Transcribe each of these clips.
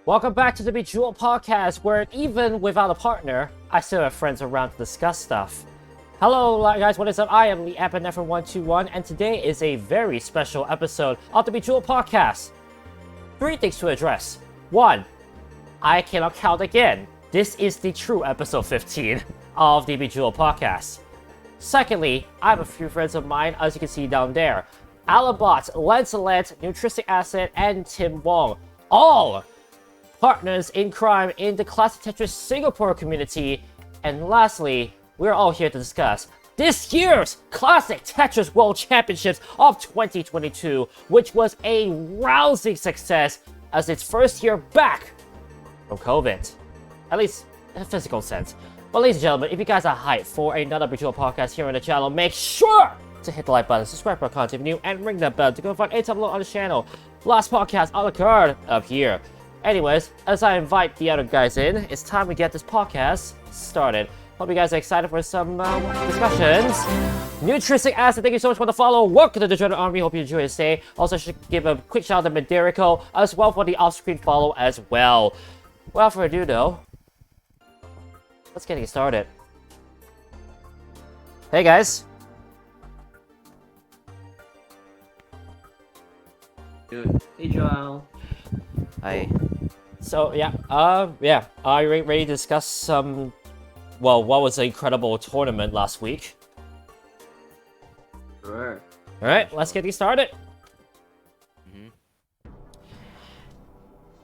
Welcome back to the Bejeweled podcast, where even without a partner, I still have friends around to discuss stuff. Hello guys, what is up? I am the Epinephrine121, and today is a very special episode of the Bejeweled podcast. 3 things to address. 1. I cannot count again. This is the true episode 15 of the Bejeweled podcast. Secondly, I have a few friends of mine, as you can see down there. Alabot, Lancelot, Nutristic Acid, and Tim Wong. All partners in crime in the Classic Tetris Singapore community. And lastly, we're all here to discuss this year's Classic Tetris World Championships of 2022, which was a rousing success as its first year back from COVID. At least in a physical sense. But ladies and gentlemen, if you guys are hyped for another Bejeweled podcast here on the channel, make sure to hit the like button, subscribe for content if new, and ring that bell to go find a top on the channel. Last podcast on the card up here. Anyways, as I invite the other guys in, it's time we get this podcast started. Hope you guys are excited for some discussions. Nutristic Acid, thank you so much for the follow. Welcome to the Dreaded Army. Hope you enjoy your stay. Also, should give a quick shout out to Mederico as well for the off-screen follow as well. Without further ado, though, let's get it started. Hey guys. Good. Hey Joel. Hi. So yeah, are you ready to discuss some? Well, what was an incredible tournament last week? Sure. All right, let's get started.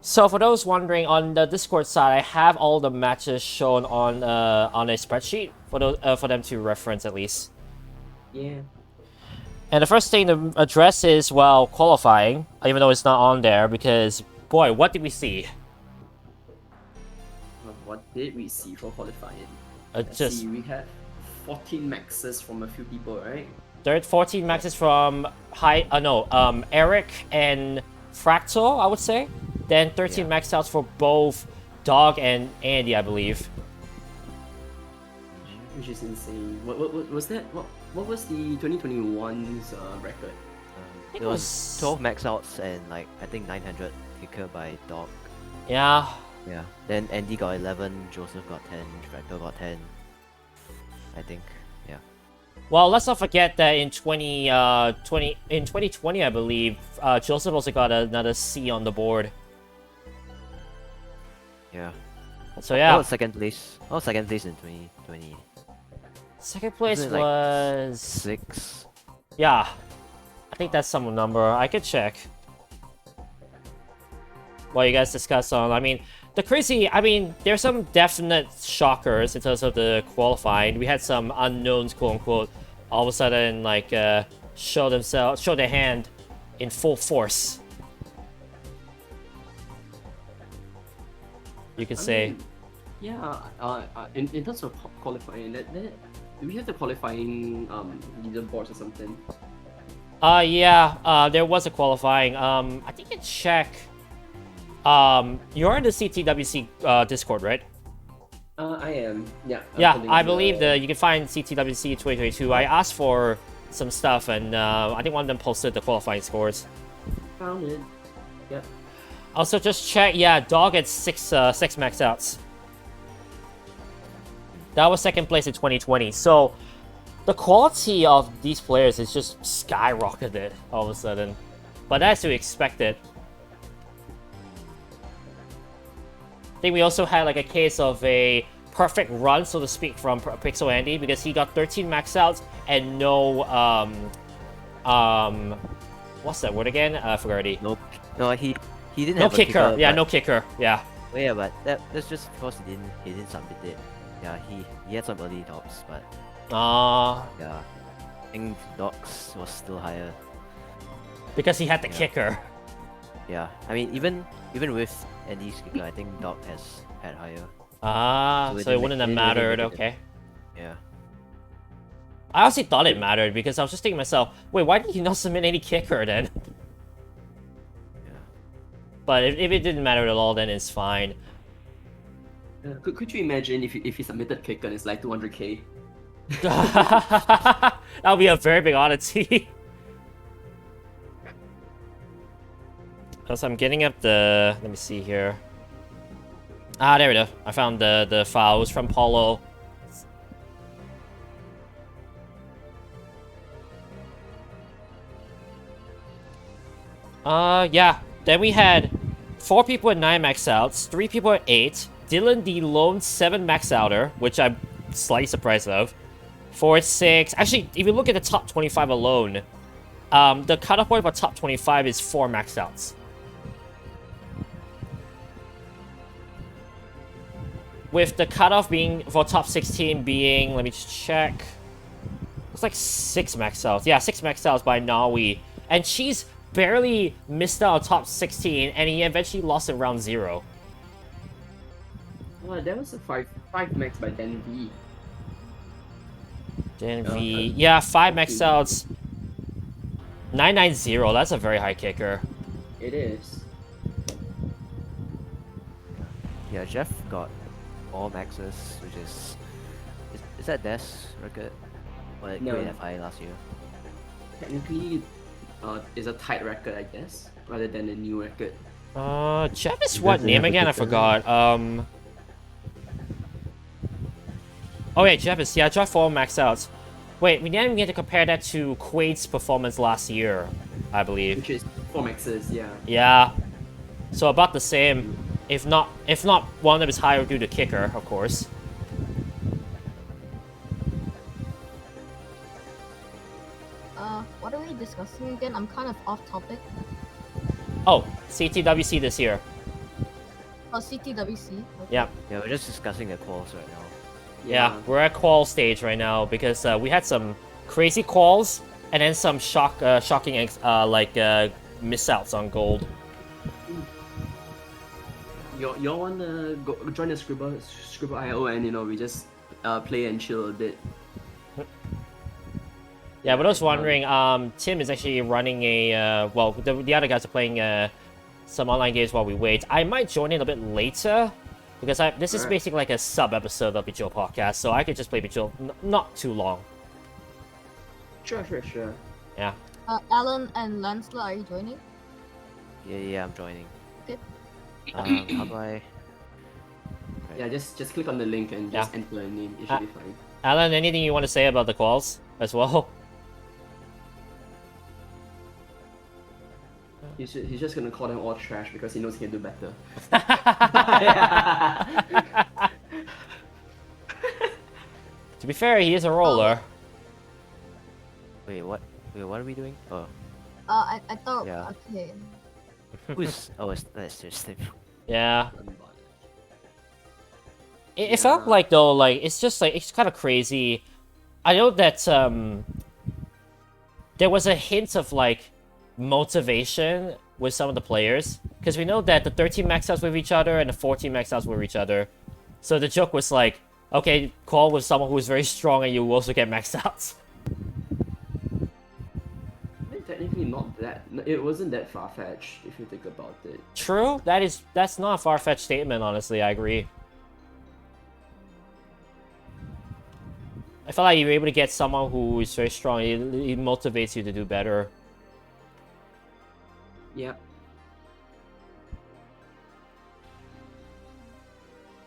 So for those wondering, on the Discord side, I have all the matches shown on a spreadsheet for those for them to reference at least. Yeah. And the first thing to address is, well, qualifying, even though it's not on there, because, boy, what did we see? What did we see for qualifying? Just See, we had 14 maxes from a few people, right? 14 maxes from Eric and Fractal, I would say. Then 13 max outs for both Dog and Andy, I believe. Which is insane. What was that? What was the 2021's record? It was 12 max outs and I think 900 kicker by Dog. Yeah. Yeah. Then Andy got 11, Joseph got 10, Fractal got 10. I think. Yeah. Well, let's not forget that in 2020, I believe, Joseph also got another C on the board. Yeah. So yeah. I was second place. I was second place in 2020. Second place Wasn't it, like, was 6. Yeah. I think that's some number. I could check. What you guys discuss on. I mean, there's some definite shockers in terms of the qualifying. We had some unknowns, quote unquote, all of a sudden like show their hand in full force. You could say. Yeah. In terms of qualifying, do we have the qualifying leaderboards or something? Yeah. There was a qualifying. I think you can check. You're in the CTWC Discord, right? I am. Yeah. Yeah, I believe you can find CTWC 2022. I asked for some stuff, and I think one of them posted the qualifying scores. Found it. Yep. Also, just check. Yeah, Dog had 6 max outs. That was second place in 2020. So the quality of these players is just skyrocketed all of a sudden. But that's to be expected. I think we also had like a case of a perfect run, so to speak, from Pixel Andy, because he got 13 max outs and no what's that word again? I forgot already. No, he didn't No have kicker. a kicker. Yeah, no kicker. Yeah. Well, yeah, but that's just because he didn't submit it. Yeah, he had some early dogs, but yeah, I think dogs was still higher. Because he had the kicker. Yeah, I mean even with Andy's kicker, I think Dog has had higher. So it wouldn't have mattered. Okay. Yeah. I honestly thought it mattered because I was just thinking to myself, wait, why did he not submit any kicker then? Yeah. But if it didn't matter at all, then it's fine. Could you imagine if he submitted kicker and it's like 200k? That would be a very big oddity. So I'm getting up the... Let me see here. Ah, there we go. I found the files from Paulo. Yeah. Then we had 4 people at 9 max outs, 3 people at 8. Dylan the lone 7 max outer, which I'm slightly surprised of. 4 at 6. Actually, if you look at the top 25 alone, the cutoff point for top 25 is 4 max outs. With the cutoff being for top 16 being, let me just check. It's like 6 max outs. Yeah, 6 max outs by Nawi. And she's barely missed out top 16, and he eventually lost in round 0. Well, that was a 5 max by Dan V. Dan V. Yeah, 5 max outs. 990. That's a very high kicker. It is. Yeah, Jeff got all maxes, which is that Des record? Or like No. Great FI last year? Technically, it's a tight record, I guess, rather than a new record. Jeff is what name again? I forgot. Oh yeah, Jeff is, yeah, Jeff 4 max outs. Wait, we didn't get to compare that to Quaid's performance last year, I believe. Which is 4 maxes, yeah. Yeah. So about the same. If not one of them is higher due to kicker, of course. What are we discussing again? I'm kind of off topic. Oh, CTWC this year. Oh, CTWC. Okay. Yeah. Yeah, we're just discussing the quals right now. Yeah, we're at qual stage right now because we had some crazy quals and then some shocking miss outs on gold. Y'all wanna go join the Scribble IO and we just play and chill a bit. Yeah, but I was wondering, Tim is actually running a, well, the other guys are playing some online games while we wait. I might join in a bit later, because this is basically like a sub-episode of Bejeweled Podcast, so I could just play Bejeweled not too long. Sure. Yeah. Alan and Lancelot, are you joining? Yeah, I'm joining. Okay. How do I... Yeah, just click on the link and just enter a name. It should be fine. Alan, anything you want to say about the quals as well? He's just gonna call them all trash because he knows he can do better. To be fair, he is a roller. Wait, what are we doing? Oh. I thought. Yeah. Okay. Who's... Oh, that's just him. Yeah. It felt like, though, like, it's just, like, it's kind of crazy. I know that, there was a hint of, like, motivation with some of the players. Because we know that the 13 max outs with each other and the 14 max outs with each other. So the joke was like, okay, call with someone who's very strong and you also get max outs. Technically not that... It wasn't that far-fetched, if you think about it. True. That's not a far-fetched statement, honestly. I agree. I feel like you're able to get someone who is very strong. It motivates you to do better. Yep.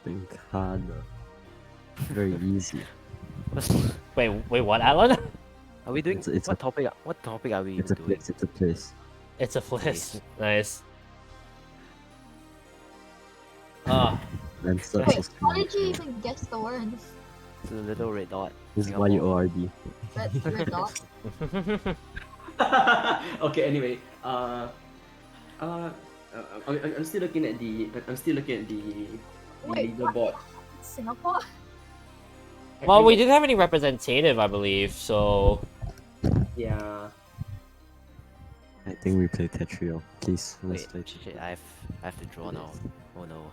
Pincada. Very easy. Wait, what, Alan? Are we doing... It's what topic are we It's a doing? place. It's a place. It's a fliss. Nice. And stuff Wait, is how did you even guess the words? It's a little red dot. This is why you ORD. Red dot. Okay. Anyway, I'm still looking at the Wait, leaderboard. Singapore? Well, we didn't have any representative, I believe, so... Yeah. I think we play Tetrio. Please, let's Wait, play. shit, I have to draw now. Oh no.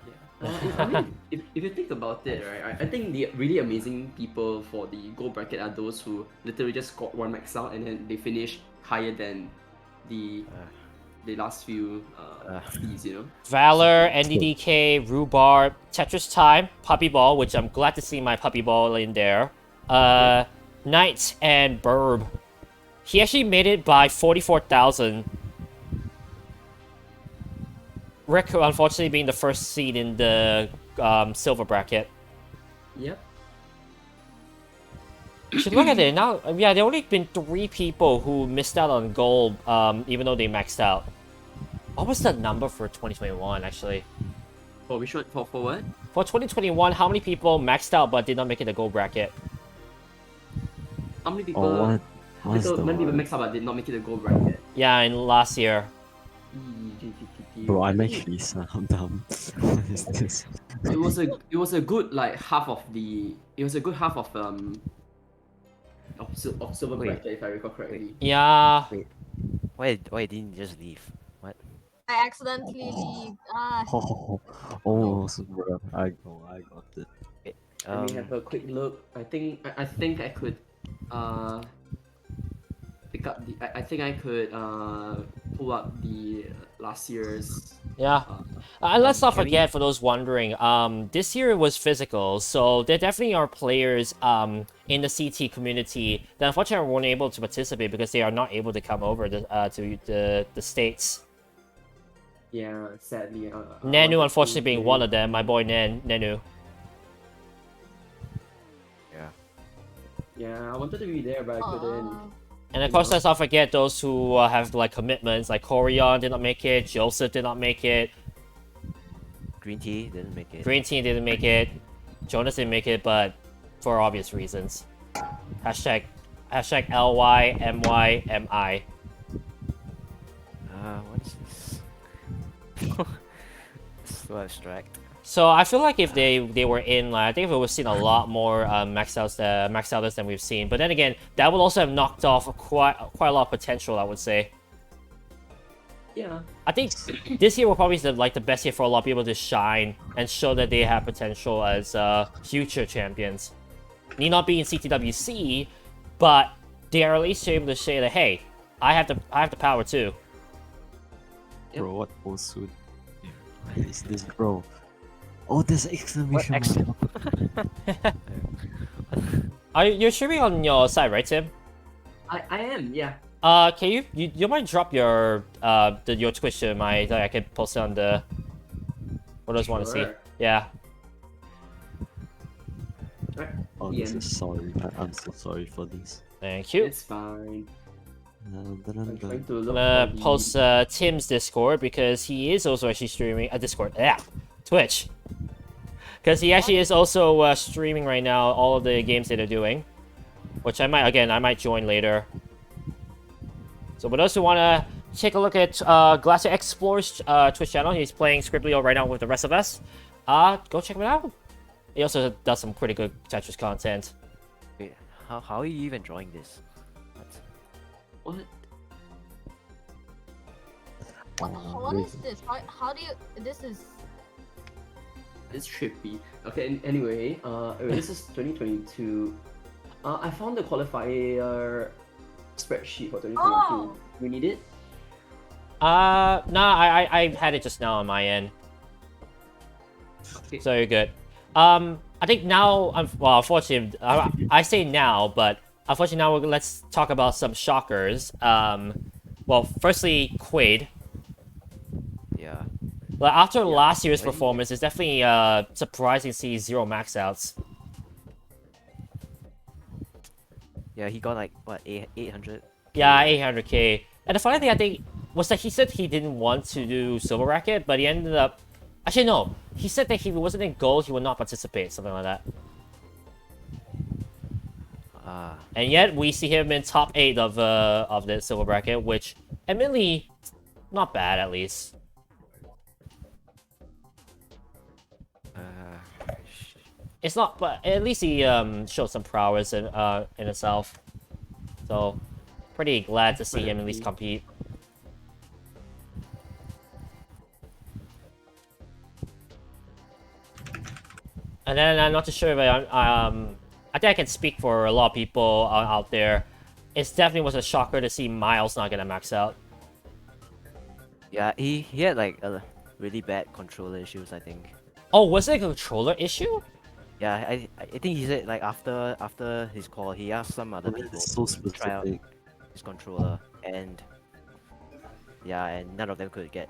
I mean, if you think about it, right, I think the really amazing people for the gold bracket are those who literally just scored 1 max out and then they finish higher than the last few speeds, Valor, NDDK, Rhubarb, Tetris Time, Puppy Ball, which I'm glad to see my Puppy Ball in there. Knight, and Burb. He actually made it by 44,000. Rick, unfortunately, being the first seed in the silver bracket. Yep. You should look at it now. Yeah, there only been 3 people who missed out on gold, even though they maxed out. What was the number for 2021, actually? For which one? For what? For 2021, how many people maxed out but did not make it the gold bracket? How many people? Oh, what? How What's the many people one? mixed up but did not make it the gold bracket? Yeah, in last year. Bro, I'm actually I'm dumb. What is this? It was a good like half of the. It was a good half of of silver Wait. bracket if I recall correctly. Yeah. Why didn't you just leave? What? I accidentally leave. Ah, Oh, so bro, I got it. Let me have a quick look. I think I could pick up the. I think I could pull up the last year's. Yeah. And let's not Can we- forget, for those wondering, this year was physical, so there definitely are players in the CT community that unfortunately weren't able to participate because they are not able to come over to the States. Yeah, sadly. Nanu, unfortunately, being one of them. My boy Nanu. Yeah. Yeah, I wanted to be there, but I couldn't. uh, And of course, let's not forget those who have like commitments, like Corion did not make it, Joseph did not make it, Green tea didn't make it. Green Team didn't make it, Jonas didn't make it, but for obvious reasons. Hashtag LYMYMI. What is this? So abstract. So I feel like if they were in, like, I think we would have seen a lot more max outers than we've seen. But then again, that would also have knocked off quite a lot of potential, I would say. Yeah. I think this year will probably be the best year for a lot of people to shine and show that they have potential as future champions. Need not be in CTWC, but they are at least able to say that, hey, I have the power too. Bro, what suit is this, bro? Oh, there's exclamation mark. You're streaming on your side, right, Tim? I am, yeah. Can you might drop your your Twitch to my that I can post it on the what those want to see. Sure. Yeah. Right. Oh, the this end. is sorry. I'm so sorry for this. Thank you. It's fine. I'm Dun. trying to look I'm gonna for the- post Tim's Discord because he is also actually streaming Discord. Yeah, Twitch. Because he actually is also streaming right now all of the games that they're doing, which I might join later. So for those who wanna take a look at Classic Explorer's Twitch channel, he's playing Scribblio right now with the rest of us. Go check him out. He also does some pretty good Tetris content. Wait, how are you even drawing this? What? What? what is this? How do you? This is. It's trippy. Okay, anyway, this is 2022. I found the qualifier spreadsheet for 2022. Oh. We need it? Nah, I had it just now on my end. Okay. So you're good. I think now, well, unfortunately, I say now, but unfortunately now let's talk about some shockers. Well, firstly, Quaid. Yeah. Like, after last year's Quaid. performance, it's definitely surprising to see 0 max outs. Yeah, he got like what 800. Yeah, 800k. And the funny thing I think was that he said he didn't want to do silver racket, but he ended up. Actually, no. He said that if he wasn't in gold, he would not participate, something like that. And yet we see him in top 8 of the silver bracket, which admittedly not bad at least. It's not, but at least he showed some prowess in himself. So pretty glad to see him at least compete. And then I'm not too sure if I think I can speak for a lot of people out there. It definitely was a shocker to see Miles not gonna max out. Yeah, he had like a really bad controller issues, I think. Oh, was it a controller issue? Yeah, I think he said like after his call, he asked some other Why is people it so to try out specific? his controller, and yeah, and none of them could get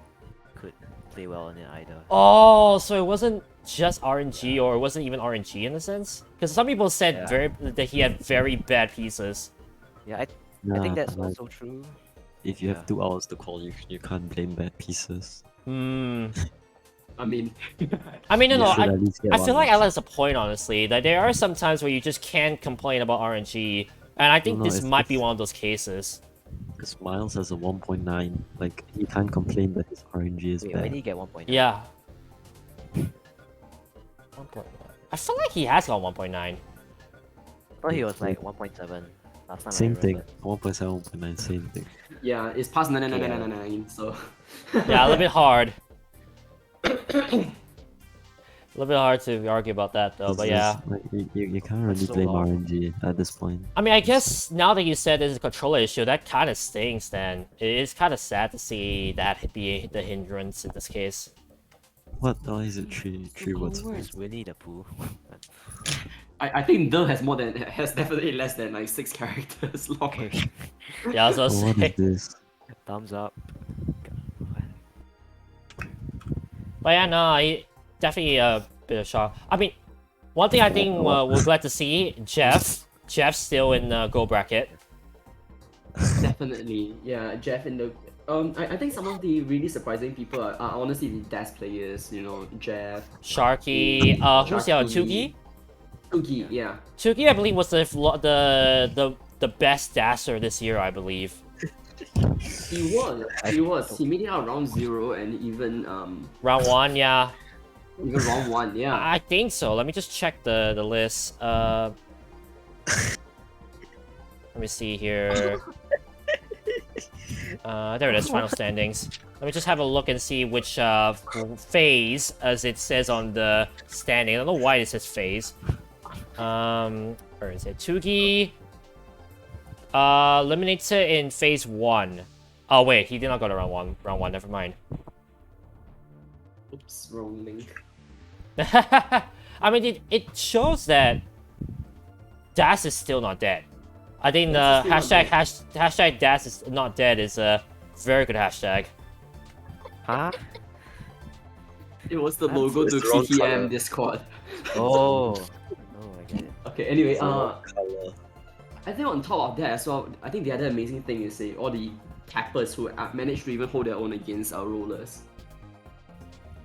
could play well in it either. Oh, so it wasn't just RNG, or it wasn't even RNG in a sense? Because some people said Yeah. that he had very bad pieces. Yeah, I Nah, think that's but, like, also true. if you Yeah. have 2 hours to call, you can't blame bad pieces. Hmm. I mean, I mean, You no, should at least get I feel one like max. Alan has a point, honestly. That there are some times where you just can't complain about RNG, and I think No, this it's might be just- one of those cases. Because Miles has a 1.9. Like, you can't complain that his RNG is Wait, when bad. did he get 1.9? Yeah. 1.9. I feel like he has got 1.9. I thought he was like 1.7 last time Same I thing. remember. 1.7, 1.9, same thing. yeah, it's past 99999, so. Yeah, a little bit hard. A little bit hard to argue about that, though, but It's yeah. just, like, you can't That's really so blame long. RNG at this point. I mean, I guess now that you said it's a controller issue, that kind of stings then. It is kind of sad to see that be the hindrance in this case. What? Oh, is it 3 words? Where's Winnie the Pooh? I think the has definitely less than like 6 characters long. Okay, Yeah, I was Oh, gonna what say. is this? thumbs up. But yeah, no, definitely a bit of shock. I mean, one thing I think we're glad to see, Jeff's still in the gold bracket. Definitely, yeah. Jeff in the I think some of the really surprising people are honestly the DAS players. You know, Jeff, Sharky, who's the other? Tugi? Tugi, yeah. Tugi, I believe, was the best dasser this year, I believe. He was. He made it out round 0 and even Round 1, yeah. even round 1, yeah. I think so. Let me just check the list. Let me see here. There it is, final standings. Let me just have a look and see which phase, as it says on the standing. I don't know why it says phase. Where is it? Tugi eliminated in phase 1. Oh wait, he did not go to round 1. Round 1, never mind. Oops, wrong link. I mean, it shows that Das is still not dead. I think the Das is still not hashtag Das is not dead is a very good hashtag. Huh? It was the That's- logo to it's the wrong CTM colour. Discord. Oh. Oh, I get it. Okay, anyway, Color. I think on top of that as well, I think the other amazing thing is all the cappers who managed to even hold their own against our rollers.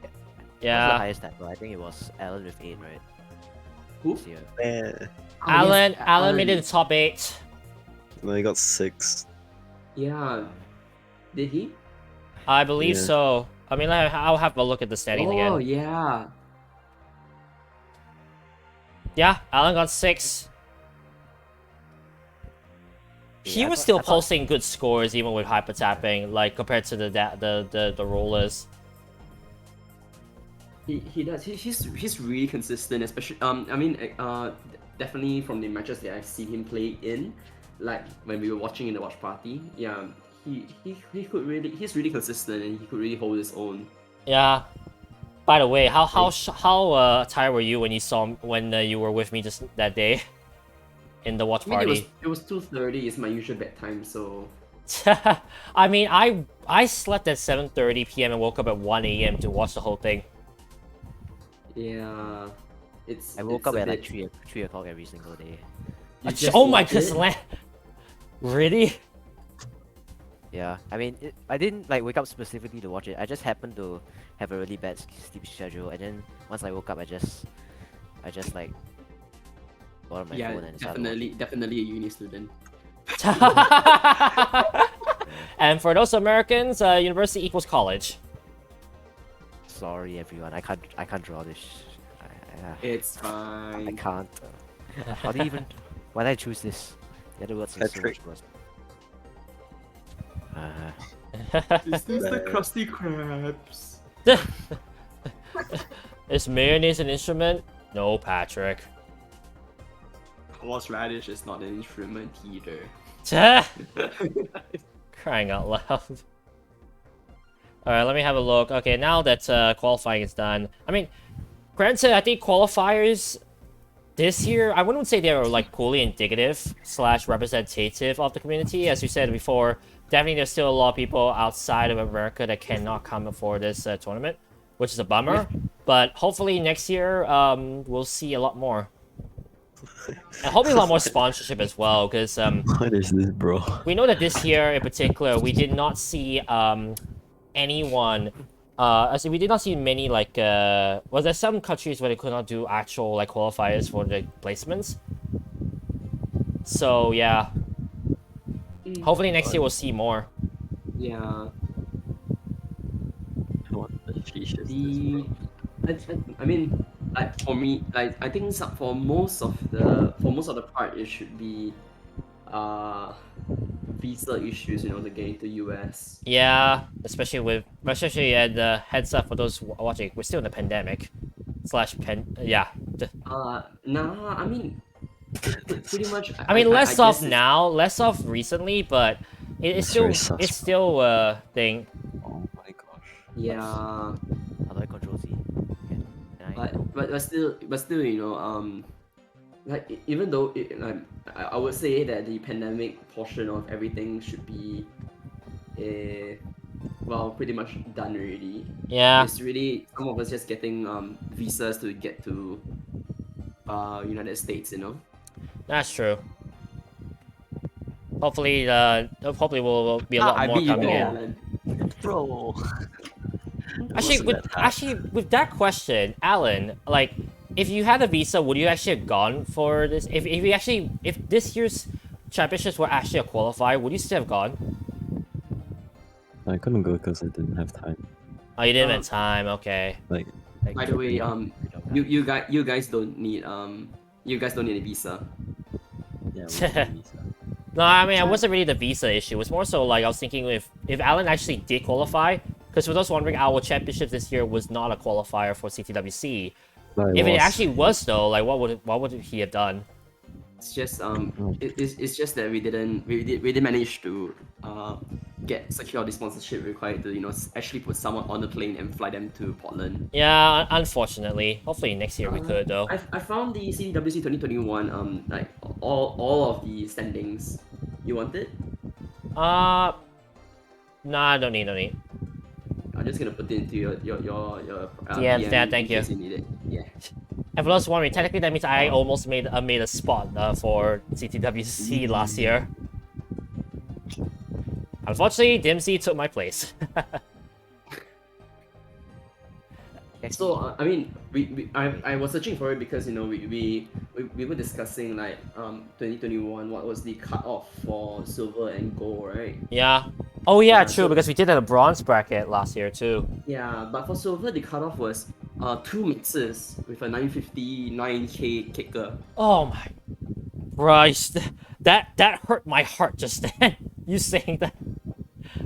What's the Yeah, highest number? I think it was Alan with 8, right? Who? This year. Yeah. Alan made it the top 8. No, he got 6. Yeah. Did he? I believe Yeah. so. I mean, I'll have a look at the standings Oh, again. yeah. Yeah, Alan got 6. He Yeah, I was thought- still I thought- posting good scores even with hyper tapping, like compared to the rollers. He does. He's really consistent, especially I mean definitely from the matches that I've seen him play in, like when we were watching in the watch party. Yeah, he's really consistent and he could really hold his own. Yeah. By the way, how tired were you when you were with me just that day in the watch I mean, party? it was 2:30. It's my usual bedtime, so I mean, I slept at 7:30 p.m. and woke up at 1 a.m. to watch the whole thing. yeah. It's. I woke it's up a at like bit- 3 o'clock every single day. You just Oh my watch it? goodness, really? Yeah, I mean, I didn't like wake up specifically to watch it. I just happened to have a really bad sleep schedule, and then once I woke up, I just like got on my Yeah, phone and started definitely a uni student. And for those Americans, university equals college. Sorry, everyone. I can't draw this. It's I fine. can't. How do you even? Why did I choose this? The other words are so Patrick. much worse. Is this the Krusty Krabs? Is mayonnaise an instrument? No, Patrick. Horseradish is not an instrument either. Crying out loud. Alright, let me have a look. Okay, now that qualifying is done. I mean, granted, I think qualifiers this year, I wouldn't say they were like poorly indicative / representative of the community. As you said before, definitely there's still a lot of people outside of America that cannot come for this tournament, which is a bummer. But hopefully next year, we'll see a lot more. And hopefully a lot more sponsorship as well, because What is this, bro? we know that this year in particular, we did not see anyone. As in we did not see many like. Well, there's some countries where they could not do actual like qualifiers for the placements. So yeah, hopefully next year we'll see more. Yeah. What the fish is The this, I mean, like for me, like I think for most of the part it should be visa issues, you know, to get into US. Yeah, especially and heads up for those watching, we're still in the pandemic. Yeah. Nah, I mean, pretty much. I mean, less guess off it's- now, less off recently, but it's still very sus, it's still a thing. Oh my gosh. Yeah, How do I control Z? Can I? but still, you know, like even though like I would say that the pandemic portion of everything should be, well, pretty much done already. Yeah, It's really some of us just getting visas to get to United States, you know. that's true. Hopefully, will be a lot I more beat you coming there, in. man. Bro. Actually, with that question, Alan, like, if you had a visa, would you actually have gone for this? If this year's championships were actually a qualifier, would you still have gone? I couldn't go because I didn't have time. Oh, you didn't have time. Okay. Like, By the way, you guys don't need a visa. yeah. we had a visa. No, I mean, it wasn't really the visa issue. It was more so like I was thinking if Alan actually did qualify, because for those wondering, our championship this year was not a qualifier for CTWC. But If it was. actually was though, like what would he have done? It's just it's just that we didn't manage to secure the sponsorship required to, you know, actually put someone on the plane and fly them to Portland. Yeah, unfortunately. Hopefully next year we could though. I found the CTWC 2021 like all of the standings. You want it? Nah, don't need. I'm just gonna put it into your Yeah, DM yeah, thank in you. case you need it. Yeah. And for those wondering, technically that means I almost made a spot for CTWC last year. Unfortunately, Dimsy took my place. So I mean, I was searching for it because, you know, we were discussing like 2021, what was the cutoff for silver and gold, right? Yeah. Oh yeah, Yeah, true, so- because we did a bronze bracket last year too. Yeah, but for silver the cutoff was 2 mixes with a 959k kicker. Oh my Christ. That hurt my heart just then. You saying that.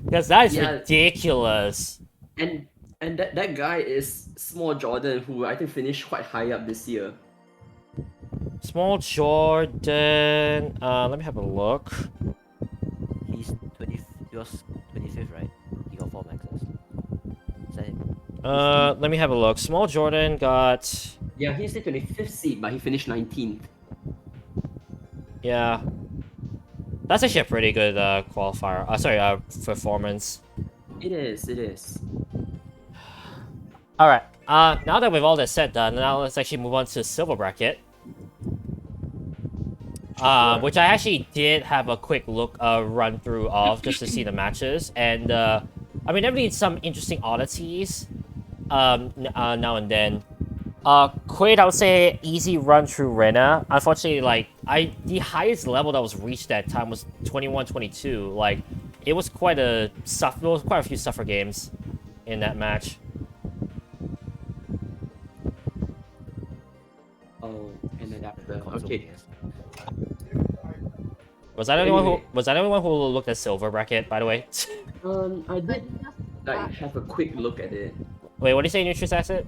Because that is Yeah. ridiculous. And that guy is Small Jordan, who I think finished quite high up this year. Small Jordan. Let me have a look. He's 20. He was 25th, right? He got 4 maxes. Is that him? Let me have a look. Small Jordan got. Yeah, he's the 25th seed, but he finished 19th. Yeah. That's actually a pretty good qualifier. Performance. It is. Alright. Now that we've all this said done, now let's actually move on to silver bracket. Which I actually did have a quick look, run through of just to see the matches, and I mean, definitely some interesting oddities, now and then. Quaid, I would say easy run through Rena. Unfortunately, like the highest level that was reached that time was 21-22. Like, it was quite a few suffer games in that match. Oh, an adapter. Console Okay. players. Was that anyone Anyway. was that anyone who looked at silver bracket, by the way? I But did just, like have a quick look at it. Wait, what do you say, Nutrix Asset?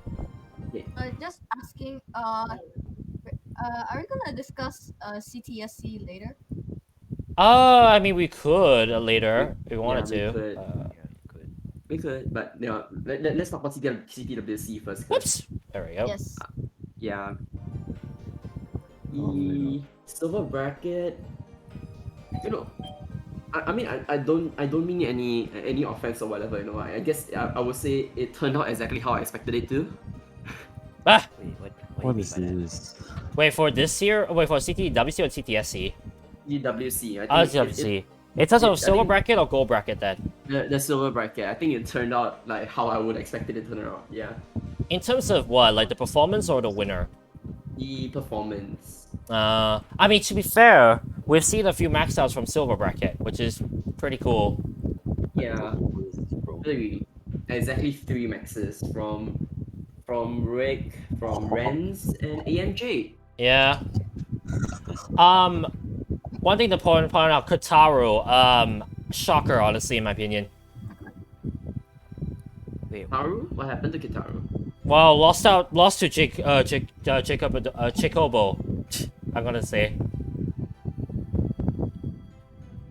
just asking, are we gonna discuss CTSC later? I mean, we could later if we wanted Yeah, we to. could. Yeah, good. We could, but you know, let's talk about CTWC first. 'Cause, Whoops. There we go. Yes. yeah. Oh, The silver bracket, you know, I mean, I don't mean any offense or whatever. You know, I guess I would say it turned out exactly how I expected it to. Ah! Wait, what do What you is mean by that? this? Wait, for this year? Wait, for CTWC or CTSC? CTWC. I Oh, think CTWC. In terms of I silver think- bracket or gold bracket then? the silver bracket. I think it turned out like how I would expect it to turn out. Yeah, In terms of what, like the performance or the winner? the performance. I mean, to be fair, we've seen a few max outs from silver bracket, which is pretty cool. Yeah, What is this, bro? exactly 3 maxes from Rick, from Renz, and AMJ. Yeah. One thing to point out, Kotaro, shocker, honestly, in my opinion. Wait, Kitaru? What happened to Kitaru? Well, lost to Jacobo, I'm gonna say.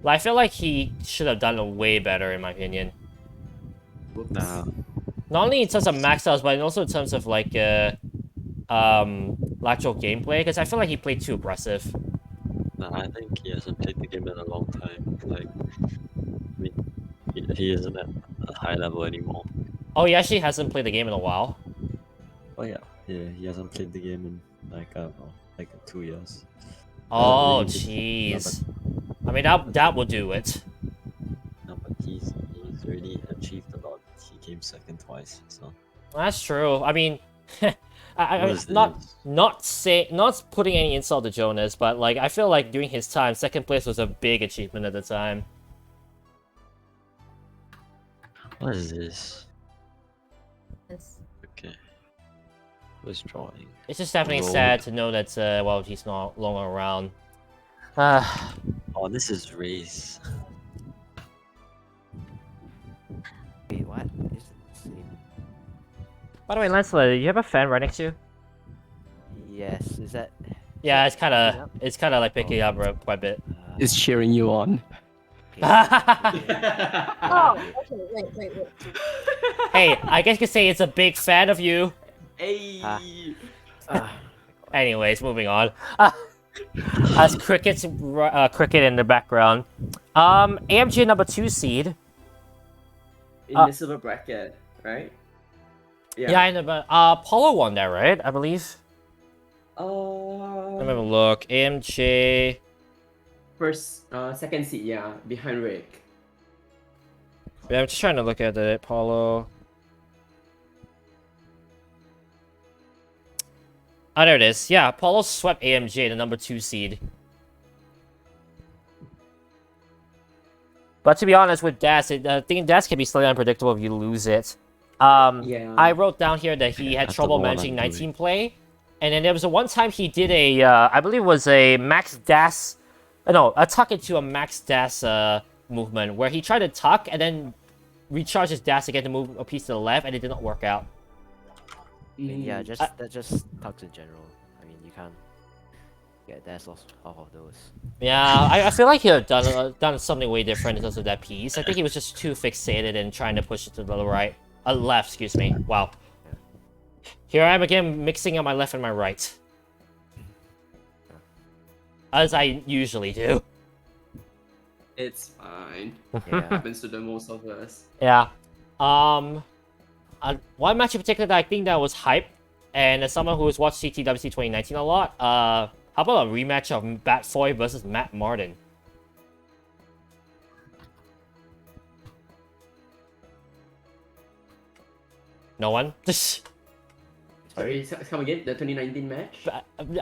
Like, I feel like he should have done it way better, in my opinion. Whoops. Nah. Not only in terms of max outs, but also in terms of like actual gameplay, because I feel like he played too aggressive. Nah, I think he hasn't played the game in a long time. Like, I mean, he isn't at a high level anymore. Oh, he actually hasn't played the game in a while. Oh yeah, he hasn't played the game in like I don't know, like 2 years. Oh, really did- jeez. I mean, that will do it. No, but he's already achieved a lot. He came second twice, so. That's true. I mean, I What is not this? not putting any insult to Jonas, but like I feel like during his time, second place was a big achievement at the time. What is this? Yes. Okay. Who's drawing? It's just definitely Roll. sad to know that well, he's not longer around. Oh, this is race. wait, what? Is it the same? By the way, Lancelot, do you have a fan right next to you? Yes, is that? Yeah, it's kind picking of up? it's kind of like picking up quite a bit. It's cheering you on. Oh, okay, wait. Hey, I guess you could say it's a big fan of you. Hey. Anyways, moving on. As cricket in the background. AMG number 2 seed. In the silver bracket, right? Yeah, I know, but Paulo won that, right? I believe. Let me have a look. AMJ. Second seed, yeah, behind Rick. Yeah, I'm just trying to look at it. Paulo. Oh, there it is. Yeah, Paulo swept AMJ, the number 2 seed. But to be honest, with Das, I think Das can be slightly unpredictable if you lose it. Yeah. I wrote down here that he had That's trouble the one managing I'm 19 play. And then there was a one time he did a, I believe it was a max Das, no, a tuck into a max Das movement, where he tried to tuck and then recharge his Das to get to move a piece to the left, and it did not work out. I mean, yeah, Mm. that just talks in general. I mean, you can't get that off of those. Yeah, I feel like he had done something way different in terms of that piece. I think he was just too fixated in trying to push it to the right, left, excuse me. Wow. Here I am again, mixing up my left and my right. As I usually do. It's fine. Yeah. Happens to the most of us. Yeah. One match in particular that I think that was hype, and as someone who has watched CTWC 2019 a lot, how about a rematch of Bat Foy versus Matt Martin? No one? Sorry, come again? The 2019 match?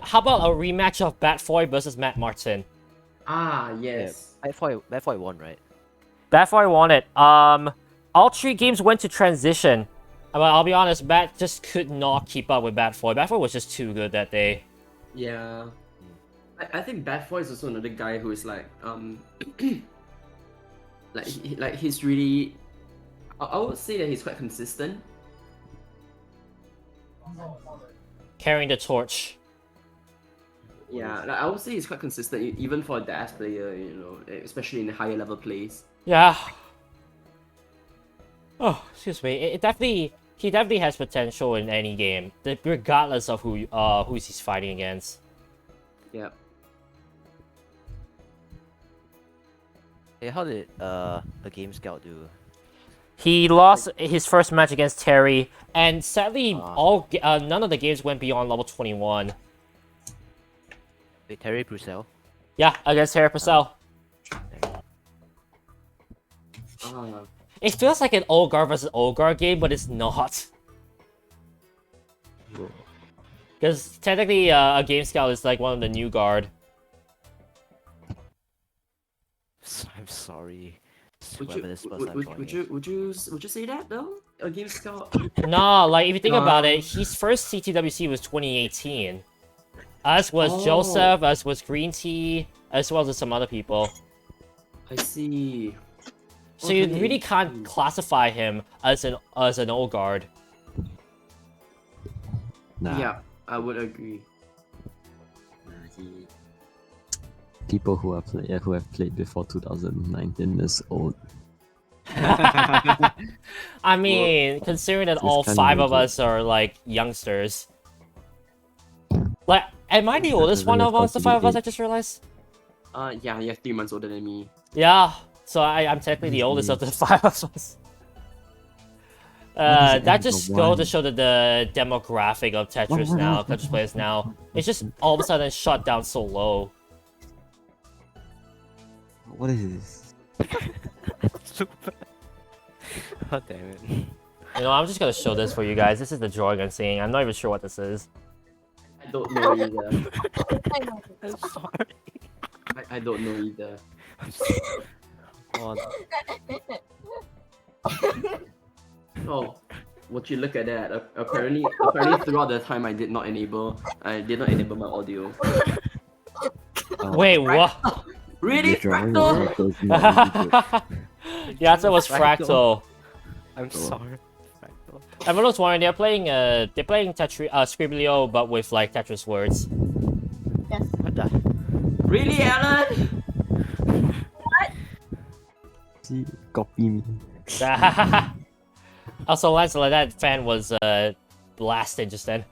How about a rematch of Bat Foy versus Matt Martin? Ah, yes. Bad Boy won, right? Bat Foy won it. All 3 games went to transition. But I'll be honest, Bat just could not keep up with Bat Foy. Bat Foy was just too good that day. Yeah. I think Bad Boy is also another guy who is like he's really I would say that he's quite consistent. Carrying the torch. Yeah, like, I would say he's quite consistent even for a DAS player, you know, especially in the higher level plays. Yeah. Oh, excuse me. He definitely has potential in any game, regardless of who he's fighting against. Yeah. Hey, how did a game scout do? He lost his first match against Terry, and sadly, none of the games went beyond level 21. Wait, Terry Purcell? Yeah, against Terry Purcell. It feels like an old guard versus old guard game, but it's not. Because technically, a game scout is like one of the new guard. I'm sorry. Would Whoever this person I'm joining is. would you say that though? A game scout? Nah, like if you think about it, his first CTWC was 2018. As was Joseph, as was Green Tea, as well as some other people. I see. So you really can't classify him as an old guard. Nah. Yeah, I would agree. People who have played before 2019 is old. I mean, considering that all kinda 5 of legit. us are like youngsters. Like, am I the oldest one doesn't amongst the 5 of us? I age. just realized. Yeah, you're 3 months older than me. Yeah, so I'm technically the oldest of the 5 of us. does it That end just with goes one? to show that the demographic of Tetris now, Tetris players now, it's just all of a sudden shot down so low. What is this? Super. God damn it. You know, I'm just gonna show this for you guys. This is the drawing I'm seeing. I'm not even sure what this is. I don't know either. I know. I'm sorry. I don't know either. Oh, Oh, would you look at that? Apparently throughout the time I did not enable my audio. Wait, what? Really, The drawing Fractal? of those not Yeah, that was Fractal. I'm sorry. Fractal. Everyone was wondering they're playing Tetris Scribblio but with like Tetris words. Yes. What the? Really, Alan? See, copy me. Also, Lancelot, that fan was blasted just then.